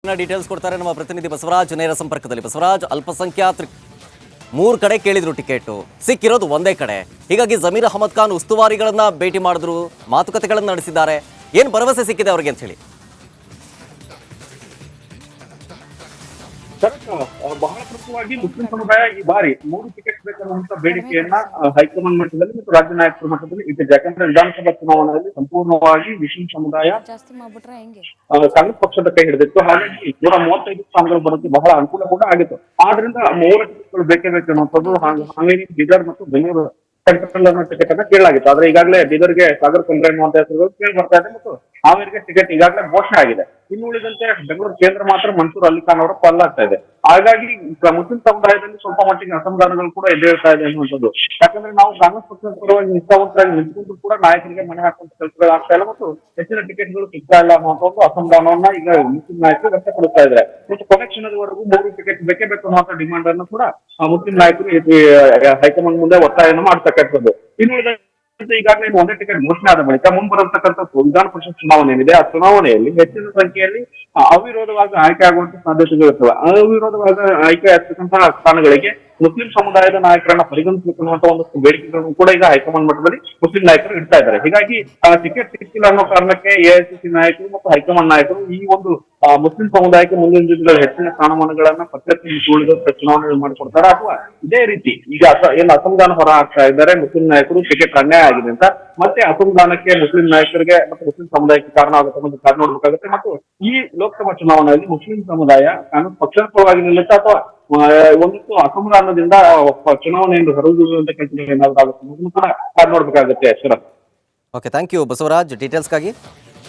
Details ಕೊಡ್ತಾರೆ ನಮ್ಮ ಪ್ರತಿನಿಧಿ ಬಸವರಾಜ್ ನೇರ ಸಂಪರ್ಕದಲ್ಲಿ. ಬಸವರಾಜ್, ಅಲ್ಪಸಂಖ್ಯಾತರು 3 ಕಡೆ ಕೇಳಿದ್ರು ಟಿಕೆಟ್, ಸಿಕ್ಕಿರೋದು ಒಂದೇ ಕಡೆ. ಹೀಗಾಗಿ ಜಮೀರ್ ಅಹಮದ್ ಖಾನ್ ಉಸ್ತುವಾರಿಗಳನ್ನ ಭೇಟಿ ಮಾಡಿದ್ರು, ಮಾತುಕತೆಗಳನ್ನು ನಡೆಸಿದ್ದಾರೆ. ಏನು ಭರವಸೆ ಸಿಕ್ಕಿದೆ ಅವರಿಗೆ ಅಂತ ಹೇಳಿ? ಬಹಳ ಪ್ರಮುಖವಾಗಿ ಮುಸ್ಲಿಂ ಸಮುದಾಯ ಈ ಬಾರಿ 3 ಟಿಕೆಟ್ ಬೇಕಾದಂತ ಬೇಡಿಕೆಯನ್ನ ಹೈಕಮಾಂಡ್ ಮಟ್ಟದಲ್ಲಿ ಮತ್ತು ರಾಜ್ಯ ನಾಯಕರ ಮಟ್ಟದಲ್ಲಿ ಇಟ್ಟಿದೆ. ಯಾಕಂದ್ರೆ ವಿಧಾನಸಭಾ ಚುನಾವಣೆಯಲ್ಲಿ ಸಂಪೂರ್ಣವಾಗಿ ಮುಸ್ಲಿಂ ಸಮುದಾಯ ಕಾಂಗ್ರೆಸ್ ಪಕ್ಷದ ಕೈ ಹಿಡಿದಿತ್ತು. ಹಾಗಾಗಿ 135 ಸ್ಥಾನಗಳು ಬರೋಕ್ಕೆ ಬಹಳ ಅನುಕೂಲ ಕೂಡ ಆಗಿತ್ತು. ಆದ್ರಿಂದ 3 ಟಿಕೆಟ್ಗಳು ಬೇಕೇ ಬೇಕು ಅನ್ನುವಂಥದ್ದು ಹಾವೇರಿ, ಬೀದರ್ ಮತ್ತು ಬೆಂಗಳೂರು ಸೆಂಟ್ರಲ್ ಅನ್ನೋ ಟಿಕೆಟ್ ಅನ್ನ ಕೇಳಲಾಗಿತ್ತು. ಆದ್ರೆ ಈಗಾಗಲೇ ಬೀದರ್ಗೆ ಸಾಗರ್ ಕುಂದ್ರೆ ಅನ್ನುವಂತ ಹೆಸರುಗಳು ಕೇಳಿ ಬರ್ತಾ ಇದೆ ಮತ್ತು ಹಾವೇರಿಗೆ ಟಿಕೆಟ್ ಈಗಾಗಲೇ ಘೋಷಣೆ ಆಗಿದೆ. ಇನ್ನು ಉಳಿದಂತೆ ಬೆಂಗಳೂರು ಕೇಂದ್ರ ಮಾತ್ರ ಮನ್ಸೂರ್ ಅಲಿ ಖಾನ್ ಅವರ ಪಾಲಾಗ್ತಾ ಇದೆ. ಹಾಗಾಗಿ ಮುಸ್ಲಿಂ ಸಮುದಾಯದಲ್ಲಿ ಸ್ವಲ್ಪ ಮಟ್ಟಿಗೆ ಅಸಮಾಧಾನಗಳು ಕೂಡ ಎದ್ದೇಳ್ತಾ ಇದೆ ಅನ್ನುವಂಥದ್ದು. ಯಾಕಂದ್ರೆ ನಾವು ಕಾಂಗ್ರೆಸ್ ಪಕ್ಷದ ಪರವಾಗಿ ನಿಷ್ಠಾವಂತರಾಗಿ ನಿಂತುಕೊಂಡು ಕೂಡ ನಾಯಕರಿಗೆ ಮನೆ ಹಾಕುವಂತ ಕೆಲಸಗಳು ಆಗ್ತಾ ಇಲ್ಲ ಮತ್ತು ಹೆಚ್ಚಿನ ಟಿಕೆಟ್ಗಳು ಸಿಗ್ತಾ ಇಲ್ಲ ಅನ್ನುವಂಥ ಒಂದು ಅಸಮಾಧಾನವನ್ನ ಈಗ ಮುಸ್ಲಿಂ ನಾಯಕರು ವ್ಯಕ್ತಪಡಿಸ್ತಾ ಇದ್ದಾರೆ. ಮತ್ತು ಕೊನೆ ಕ್ಷಣದವರೆಗೂ 3 ಟಿಕೆಟ್ ಬೇಕೇ ಬೇಕು ಅನ್ನುವಂಥ ಡಿಮಾಂಡ್ ಅನ್ನು ಕೂಡ ಮುಸ್ಲಿಂ ನಾಯಕರು ಹೈಕಮಾಂಡ್ ಮುಂದೆ ಒತ್ತಾಯವನ್ನು ಮಾಡ್ತಕ್ಕಂಥದ್ದು. ಇನ್ನು ಉಳಿದ ಈಗಾಗಲೇ ಒಂದೇ ಟಿಕೆಟ್ ಘೋಷಣೆ ಆದ ಬಳಿಕ ಮುಂಬರತಕ್ಕಂಥ ವಿಧಾನ ಪರಿಷತ್ ಚುನಾವಣೆ ಏನಿದೆ, ಆ ಚುನಾವಣೆಯಲ್ಲಿ ಹೆಚ್ಚಿನ ಸಂಖ್ಯೆಯಲ್ಲಿ ಅವಿರೋಧವಾಗಿ ಆಯ್ಕೆ ಆಗುವಂತ ಸಾಧ್ಯತೆಗಳಿರ್ತವೆ. ಅವಿರೋಧವಾಗಿ ಆಯ್ಕೆ ಆಗ್ತಕ್ಕಂತಹ ಸ್ಥಾನಗಳಿಗೆ ಮುಸ್ಲಿಂ ಸಮುದಾಯದ ನಾಯಕರನ್ನ ಪರಿಗಣಿಸಬೇಕು ಅನ್ನುವಂತ ಒಂದಷ್ಟು ಬೇಡಿಕೆಗಳನ್ನು ಕೂಡ ಈಗ ಹೈಕಮಾಂಡ್ ಮಟ್ಟದಲ್ಲಿ ಮುಸ್ಲಿಂ ನಾಯಕರು ಇಡ್ತಾ ಇದ್ದಾರೆ. ಹೀಗಾಗಿ ಟಿಕೆಟ್ ಸಿಕ್ಕಿಲ್ಲ ಅನ್ನೋ ಕಾರಣಕ್ಕೆ ಎಐಸಿಸಿ ನಾಯಕರು ಮತ್ತು ಹೈಕಮಾಂಡ್ ನಾಯಕರು ಈ ಒಂದು ಮುಸ್ಲಿಂ ಸಮುದಾಯಕ್ಕೆ ಮುಂದಿನ ದಿನಗಳಲ್ಲಿ ಹೆಚ್ಚಿನ ಸ್ಥಾನಮಾನಗಳನ್ನ ಪತ್ರಕ್ಕೆ ಉಳಿದ ಚುನಾವಣೆ ಮಾಡಿಕೊಡ್ತಾರೆ, ಅಥವಾ ಇದೇ ರೀತಿ ಈಗ ಏನು ಅಸಮಾಧಾನ ಹೊರ ಹಾಕ್ತಾ ಇದ್ದಾರೆ ಮುಸ್ಲಿಂ ನಾಯಕರು ಟಿಕೆಟ್ ಅನ್ಯಾಯ ಆಗಿದೆ ಅಂತ ಮತ್ತೆ ಅಸಮಾಧಾನಕ್ಕೆ ಮುಸ್ಲಿಂ ನಾಯಕರಿಗೆ ಮತ್ತು ಮುಸ್ಲಿಂ ಸಮುದಾಯಕ್ಕೆ ಕಾರಣ ಆಗುತ್ತೆ ಅಂತ ಕಾರಣ ನೋಡ್ಬೇಕಾಗುತ್ತೆ. ಮತ್ತು ಈ ಲೋಕಸಭಾ ಚುನಾವಣೆಯಲ್ಲಿ ಮುಸ್ಲಿಂ ಸಮುದಾಯ ಕಾಂಗ್ರೆಸ್ ಪಕ್ಷದ ಪರವಾಗಿ ನಿಲ್ಲುತ್ತಾ ಅಥವಾ ಒಂದಿಷ್ಟು ಅಸಮಾಧಾನದಿಂದ ಚುನಾವಣೆಯನ್ನು ಹೊರಗುವಂತ ಕೆಲಸ ಏನಾದ್ರು ಆಗುತ್ತೆ ಕೂಡ ನೋಡ್ಬೇಕಾಗುತ್ತೆ. Okay, thank you Basavaraj ಡೀಟೇಲ್ಸ್ಗಾಗಿ.